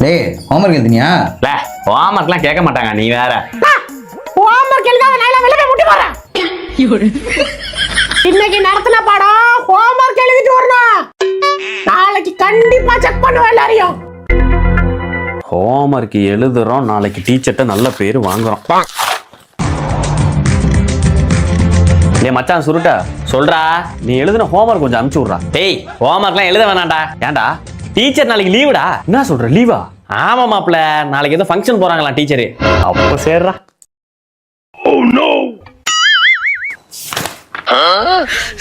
டேய் ஹோம்வொர்க் எழுதினியா? இல்ல ஹோம்வொர்க்லாம் கேட்க மாட்டாங்க, நீ வேற. ஹோம்வொர்க் எழுதாம நான் வெளிய முட்டி போறேன். இன்னைக்கு நடத்தின பாடம் ஹோம்வொர்க் எழுதிட்டு வரணும். நாளைக்கு கண்டிப்பா செக் பண்ணுவேன் எல்லாரையும். ஹோம்வொர்க் எழுதுறோம், நாளைக்கு டீச்சர்ட்ட நல்ல பேர் வாங்குறோம். டேய் மச்சான் சுருட்டா சொல்றா, நீ எழுதுன ஹோம்வொர்க் கொஞ்சம் அனுப்பிச்சு விட்றா. டேய் ஹோம்வொர்க்லாம் எழுத வேணாம்டா. ஏன்டா டீச்சர் நாளைக்கு லீவுடா? என்ன சொல்ற, லீவா? ஆமா மாப்ள, நாளைக்கு ஏதோ ஃபங்க்ஷன் போறாங்களா டீச்சரு. அப்போ சேர்றா. Oh no.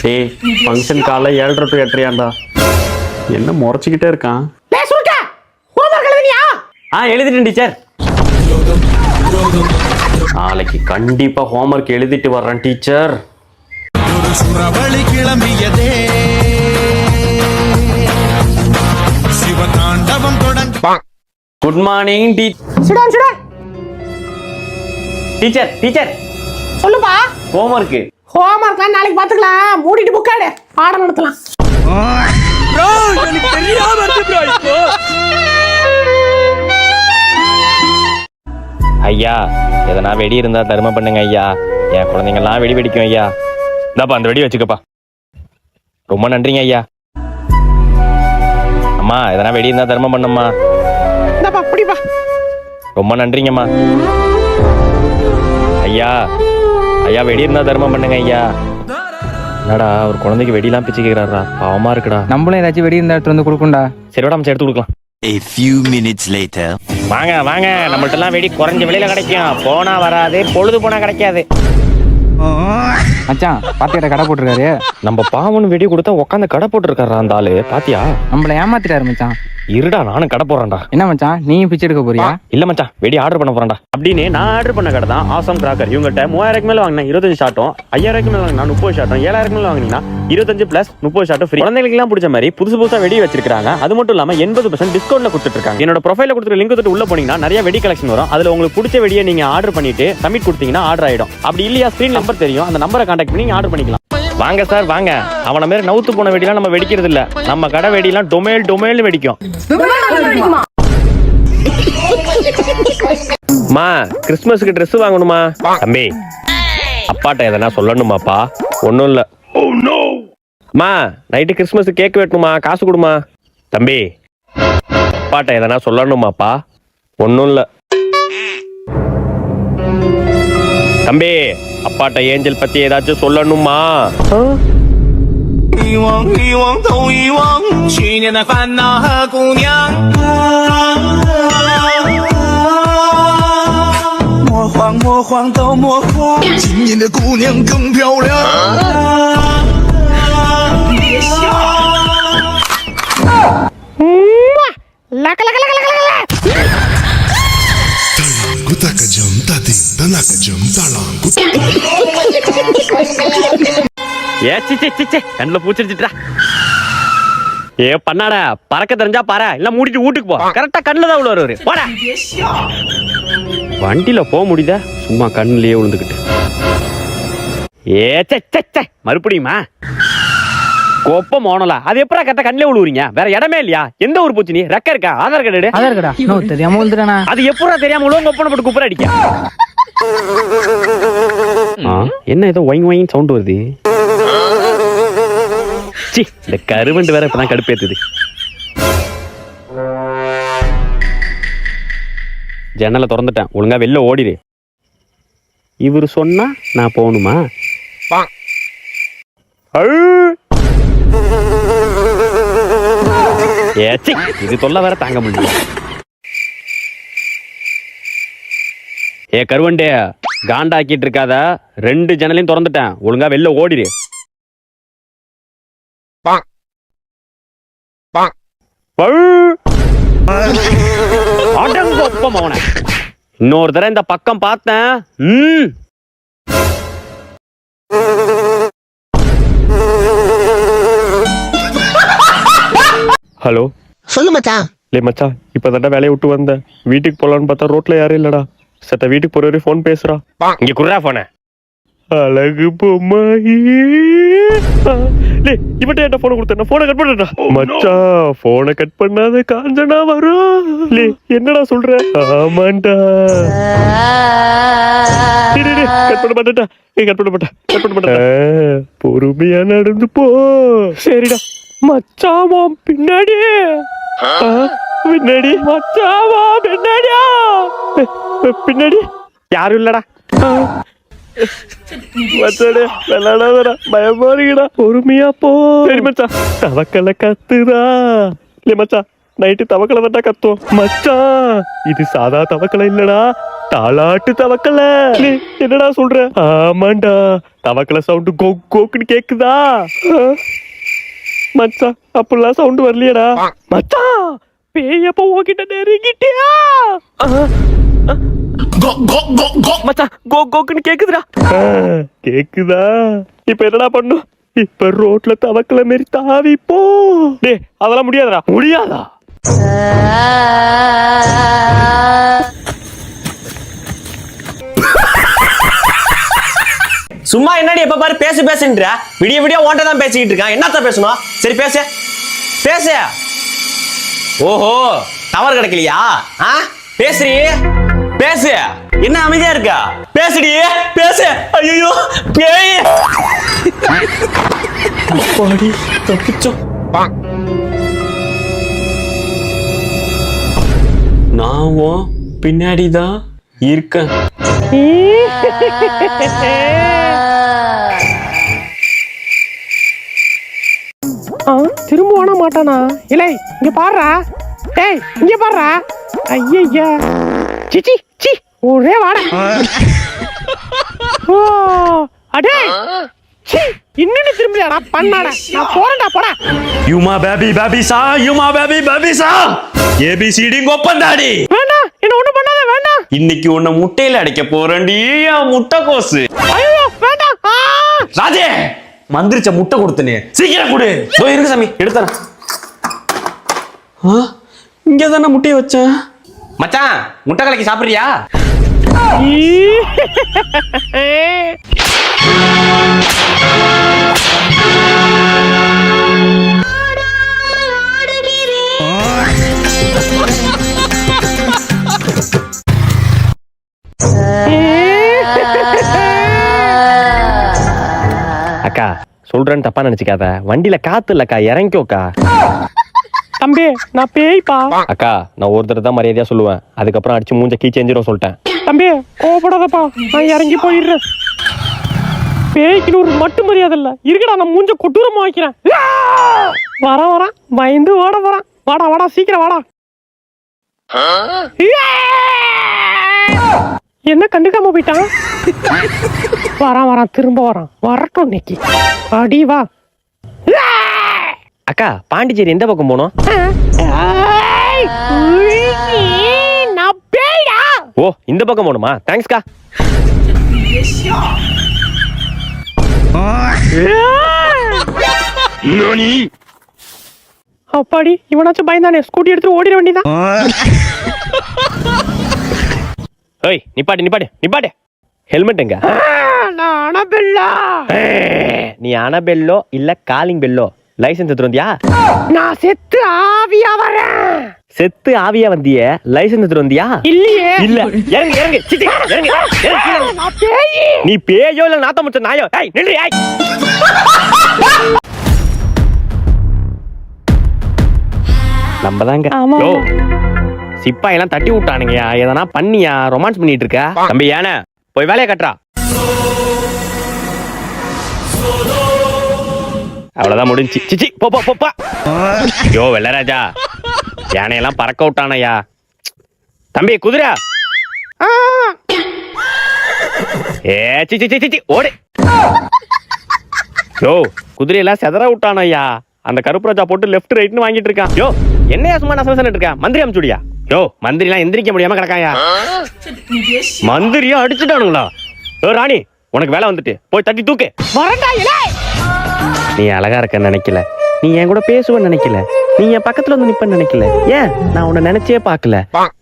டேய் ஃபங்க்ஷன் காலைல 7:30 to 8:30 என்ன முறைச்சிக்கிட்டே இருக்கான்? டேய் சுருட்டா, ஹோம்வொர்க் எழுதினியா? எழுதிட்டேன் டீச்சர். நாளைக்கு கண்டிப்பா ஹோம்வொர்க் எழுதிட்டு வர்றேன் டீச்சர். சுரவழி கிளம்பியதே சிவதாண்டவம் தொடங்கி. Good morning Sudan Sudan. Teacher. Teacher சொல்லுப்பா. ஹோம்வொர்க் ஹோம்வொர்க்லாம் நாளைக்கு பாத்துக்கலாம். மூடிட்டு புக்காடு, பாடம் நடத்தலாம். ப்ரோ எனக்கு தெரியாம இருக்கு ப்ரோ. இப்போ ஐயா எதனா வெடி இருந்தா தர்மம் பண்ணுங்க ஐயா. என் குழந்தைங்கலாம் வெடி வெடிக்கும் ஐயா. இந்தாப்பா அந்த வெடி வச்சுக்கப்பா. ரொம்ப நன்றிங்க ஐயா. அம்மா எதனா வெடி இருந்தா தர்மம் பண்ணும்மா. இந்தாப்பா அப்படிப்பா. ரொம்ப நன்றிங்கம்மா. ஐயா ஐயா வெடி இருந்தா தர்மம் பண்ணுங்க ஐயா. என்னடா ஒரு குழந்தைக்கு வெடிலாம் பிச்சு கேக்குறாரா, பாவமா இருக்குடா. நம்மளும் ஏதாச்சும் வெடி இருந்தா எடுத்து வந்து கொடுக்கும்டா. சரி விட நம்ம எடுத்து கொடுக்கலாம். A few minutes later. வாங்க வாங்க, நம்மள்ட்ட எல்லாம் வெடி குறைஞ்ச விலையில கிடைக்கும். போனா வராது, பொழுது போனா கிடைக்காது. மச்சான் பாத்தியாட்ட கடை போட்டுருக்காரு. நம்ம பாவனு வெடி கொடுத்தா உட்காந்து கடை போட்டுருக்காரா அந்த ஆளு, பாத்தியா? நம்மள ஏமாத்திட்டாரு மச்சான். இருடா நானும் கடை போடுறேன்டா. என்ன மச்சான் நீயும் பிச்சை எடுக்க போறியா? இல்ல மச்சான் வெடி ஆர்டர் பண்ண போறேன்டா. அப்படின்னு நான் ஆர்டர் பண்ண கடை தான் ஆசம் கிராக்கர். இவங்ககிட்ட 3000 மேல வாங்கினா 25 ஷாட்டும், 5000 மேல வாங்கினா 30 ஷாட்டும், 7000 மேல வாங்கினா 25 பிளஸ் 30 ஷாட்டும் ஃப்ரீ. குழந்தைகளுக்கு எல்லாம் பிடிச்ச மாதிரி புதுசு புதுசா வெடி வச்சிருக்காங்க. அது மட்டும் இல்லாம 80% டிஸ்கவுண்ட்ல கொடுத்துட்டு இருக்காங்க. என்னோட ப்ரொஃபைல கொடுத்துருக்க லிங்க் தொட்டு உள்ள போனீங்கன்னா நிறைய வெடி கலெக்ஷன் வரும். அதுல உங்களுக்கு பிடிச்ச வெடியை நீங்க ஆர்டர் பண்ணிட்டு சப்மிட் கொடுத்தீங்கன்னா ஆர்டர் ஆயிடும். அப்படி இல்லையா ஸ்கிரீன் நம்பர் தெரியும், அந்த நம்பரை கான்டாக்ட் பண்ணி ஆர்டர் பண்ணிக்கலாம். வாங்க சார் வாங்க. அவன மாதிரி நவுத்து போன வெடிலாம் நம்ம வெடிக்கிறது இல்ல. நம்ம கடை வெடிலாம் டொமேல் வெடிக்கும். மா கிறிஸ்மஸ்க்கு ட்ரெஸ் வாங்கணுமா? தம்பி அப்பாட்ட எதனா சொல்லணுமாப்பா? ஒன்னும் இல்ல. மா நைட்டு கிறிஸ்மஸ் கேக் வெட்டணுமா, காசு கொடுமா. தம்பி அப்பாட்ட எதனா சொல்லணுமாப்பா? ஒன்னும் இல்ல. தம்பி அப்பாட்ட ஏஞ்சல் பத்தி ஏதாச்சும் சொல்லணுமா?一望一望都遗忘去年的烦恼和姑娘，魔幻都魔幻，今年的姑娘更漂亮。别笑。லக லக லக லக லக. Gutaka jam tati, tanaka jam talang. கண்ணுல பூச்சிருச்சுட்டா. ஏ பண்ணாடா, பறக்க தெரிஞ்சா பாரு, இல்ல மூடிட்டு வீட்டுக்கு போ. கரெக்டா கண்ணுல தான் வருவாரு. போடா. வண்டியில போக முடியுதா? சும்மா கண்ணுலயே விழுந்துக்கிட்டு. மறுபடியுமா கொப்ப மோனலா? அது எப்படா கரெக்டா கண்ணுல விழுவுறீங்க? வேற இடமே இல்லையா? எந்த ஊர் போச்சு நீ? ரெக்க இருக்கா? ஆதார் கார்டு? ஆதார் கார்டா? நோ தெரியாம விழுந்துறானா? அது எப்படா தெரியாம விழுவங்க ஒப்பனை போட்டு குப்புற அடிக்க. என்ன ஏதோ ஒயிங் ஒயிங் சவுண்ட் வருது. இந்த கருவண்டு வேற இப்பதான் கடுப்பேத்துது. ஜன்னலை திறந்துட்டேன், ஒழுங்கா வெளில ஓடிடு. இவரு சொன்னா நான் போகணுமா? ஏச்சி இது தொல்லை வேற தாங்க முடியல. ஏ கருவண்டே காண்டாக்கிட்டு இருக்காத, 2 ஜன்னலையும் திறந்துட்டேன், ஒழுங்கா வெளில ஓடிடு. இன்னொரு தடவை இந்த பக்கம் பார்த்தேன். ஹலோ சொல்லு மச்சான். லே மச்சான், இப்பதான்டா வேலையை விட்டு வந்தேன். வீட்டுக்கு போலான்னு பார்த்தா ரோட்ல யாரும் இல்லடா. சத்த வீட்டுக்கு போற வரையும் போன் பேசுறா. இங்க குர்ரா போன. அழகு பொம்மாயி லே இவன்ட்ட என்ன போனை கொடுத்தா போனை கட் பண்ணடா மச்சான் போனை கட் பண்ணாத காஞ்சனா வரும் லே என்னடா சொல்ற ஆமாண்டா கட் பண்ண மாட்டேன்டா கட் பண்ண மாட்டேன் பொறுமையா நடந்து போ சரிடா மச்சாவா பின்னாடி பின்னாடி மச்சாவா பின்னாடியா பின்னாடி யாரும் இல்லடா மச்சானே விளையாடாதடா பயமா இருக்குடா பொறுமையா போ சரி மச்சான் தவக்கலை கத்துதா இல்ல மச்சான் நைட்டு தவக்கலை தான் கத்துவோம் மச்சான் இது சாதா தவக்கலை இல்லடா தாளாட்டு தவக்கலை என்னடா சொல்ற ஆமாண்டா தவக்கலை சவுண்டு கோக்குன்னு கேக்குதா மச்சான் அப்படிலாம் சவுண்ட் வரலையடா மச்சான் பேயப்ப உன்கிட்ட நெருங்கிட்டியா மச்சான் கோக்குன்னு கேக்குதுடா கேக்குதா இப்ப என்னடா பண்ணும் இப்ப ரோட்ல தவக்கல மாரி தாவி போ டேய் அதெல்லாம் முடியாதா சும்மா என்னடி எப்ப பாரு பேசுன்ற விடிய ஓன்ட்ட தான் பேசிக்கிட்டு இருக்கான் என்னத்த பேசணும் சரி பேசு ஓஹோ டவர் கிடைக்கலையா பேசுறீ பேசு என்ன அமைதியா இருக்கா பேசுடி பேசு ஐயோ பேய் பாடி தப்பிச்சோம் நான் பின்னாடிதான் இருக்கேன் திரும்ப ஓட மாட்டானா இல்லை இங்க பாடுறா டேய் இங்க பாடுறா ஐயா சிச்சி சி ஒரே வாடா ஓ அடே சி இன்னும் திரும்பியாடா பண்ணாடா நான் போறேன்டா போடா யுமா பேபி சா ஏபிசிடி ஒப்பந்தாடி வேண்டாம் என்ன ஒண்ணு பண்ணாத வேண்டாம் இன்னைக்கு உன்னை முட்டையில அடைக்க போறேன்டி முட்டை கோசு ஐயோ வேண்டாம் ராஜே மந்திரிச்ச முட்டை கொடுத்தனே சீக்கிரம் கொடு போய் இருக்கு சாமி எடுத்தறேன் இங்க தானே முட்டையை வச்சேன் மச்சான் முட்டை கலக்கி சாப்பிடுறியா அக்கா சொல்றேன்னு தப்பா நினைச்சுக்காத வண்டியில காத்து இல்லக்கா இறங்கிக்கோக்கா தம்பி நான் பேய்ப்பா அக்கா நான் ஒரு தடவை தான் மரியாதையா சொல்லுவேன் அதுக்கப்புறம் அடிச்சு மூஞ்ச கீச்சேஞ்சிரும் சொல்லிட்டேன் தம்பி கோபப்படாதப்பா நான் இறங்கி போயிடுறேன் பேய்க்குன்னு ஒரு மட்டும் மரியாதை இல்ல இருக்கடா நான் மூஞ்ச கொட்டூரமா வைக்கிறேன் வரான் பயந்து ஓட போறான் வாடா சீக்கிரம் வாடா என்ன கண்டுக்காம போயிட்டான் வரான் திரும்ப வரட்டும் இன்னைக்கு அடி வா அக்கா பாண்டிச்சேரி எந்த பக்கம் போனோம் ஓ இந்த பக்கம் போகணுமா தேங்க்ஸ்க்கா அப்பாடி இவனாச்சும் பயந்தானே ஸ்கூட்டி எடுத்து ஓடிட வேண்டியதான் ஏய் நிப்பாட்டு ஹெல்மெட் எங்க நீ அனபெல்லோ இல்ல காலிங் பெல்லோ லைசென்ஸ் எடுத்து வந்தியா நான் செத்து ஆவியா வரேன் செத்து ஆவியா வந்திய லைசென்ஸ் எடுத்து வந்தியா இல்லையே இல்ல இறங்கு நீ பேயோ இல்ல நாத்த முச்ச நாயோ ஏய் நில்லு ஏய் நம்மதாங்க யோ சிப்பா எல்லாம் தட்டி விட்டானுங்கயா எதனா பண்ணியா ரொமான்ஸ் பண்ணிட்டு இருக்க தம்பி ஏன போய் வேலையை கட்டுறா அவ்வளவுதான் முடிஞ்சு சிச்சி போப்பா யோ வெள்ளராஜா யானையெல்லாம் பறக்க விட்டானையா தம்பி குதிரை சிச்சி ஓடு யோ குதிரையெல்லாம் செதற விட்டானையா அந்த கருப்பு ராஜா போட்டு லெஃப்ட் ரைட்னு வாங்கிட்டு இருக்கான் யோ என்னையா சும்மா நசனட்டு இருக்கா மந்திரி அமுச்சுடியா யோ மந்திரி எல்லாம் எந்திரிக்க முடியாம கிடக்காயா மந்திரியா அடிச்சுட்டானுங்களா யோ ராணி உனக்கு வேலை வந்துட்டு போய் தட்டி தூக்கு நீ அழகா இருக்க நினைக்கல நீ என் கூட பேசுவேன்னு நினைக்கல நீ என் பக்கத்துல வந்து நிப்பன்னு நினைக்கல ஏன் நான் உன்னை நினைச்சே பாக்கல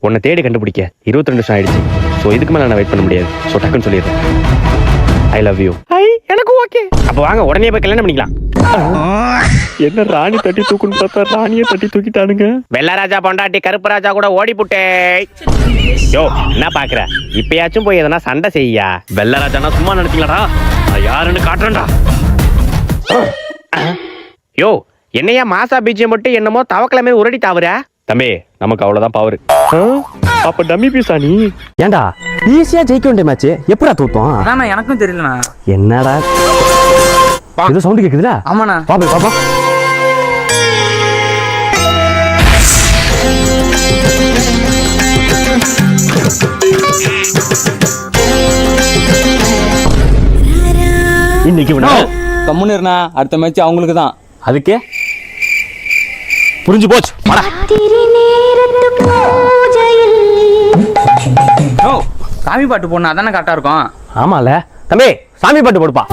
உன்னை தேடி கண்டுபிடிக்க 22 நிமிஷம் ஆயிடுச்சு சோ இதுக்கு மேல நான் வெயிட் பண்ண முடியாது சோ டக்குன்னு சொல்லிடுறேன் ஐ லவ் யூ எனக்கு ஓகே அப்ப வாங்க உடனே போய் கல்யாணம் பண்ணிக்கலாம். என்ன ராணி தட்டி தூக்குன்னு பார்த்தா ராணியை தட்டி தூக்கிட்டானுங்க. வெள்ளராஜா பொண்டாட்டி கருப்பு ராஜா கூட ஓடி புட்டே. யோ என்ன பாக்குற, இப்பயாச்சும் போய் எதனா சண்டை செய்யா. வெள்ளராஜானா சும்மா நினைச்சீங்களாடா, யாருன்னு காட்டுறேன்டா. யோ என்னையா மாசா பீஜம் மட்டும் என்னமோ தவக்கலமே உரடி தாவுற. தம்பி நமக்கு அவ்வளவுதான் பவர். அப்ப டம்மி பீஸா நீ? ஏண்டா ஈஸியா ஜெயிக்க வேண்டிய மேட்ச் எப்படா தூத்தோம்? அதாண்ணா எனக்கும் தெரியலண்ணா. என்னடா ஏதோ சவுண்ட் கேக்குதுடா? ஆமாண்ணா. பாப்பா பாப்பா. இன்னைக்கு கம்முன்னு அடுத்த மேட்ச் அவங்களுக்கு தான். அதுக்கு புரிஞ்சு போச்சு. ஓ சாமி பாட்டு போடணும், அதானே கரெக்டா இருக்கும். ஆமால தம்பி, சாமி பாட்டு போடுப்பா.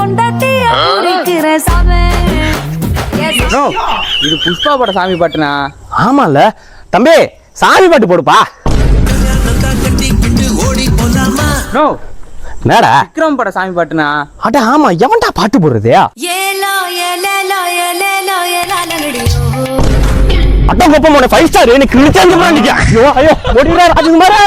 நோ இது புஷ்பா பட சாமி பாட்டுனா. ஆமால தம்பி, சாமி பாட்டு போடுப்பா. நோ மேடா விக்ரம் பட சாமி பாட்டுனா. அட ஆமா, எவன்டா பாட்டு போடுறது? அட்டா கோப்பமோட 5 ஸ்டார் எனக்கு கிழிச்சாங்க. ஐயோ ஐயோ ஓடிடா ராஜகுமாரா.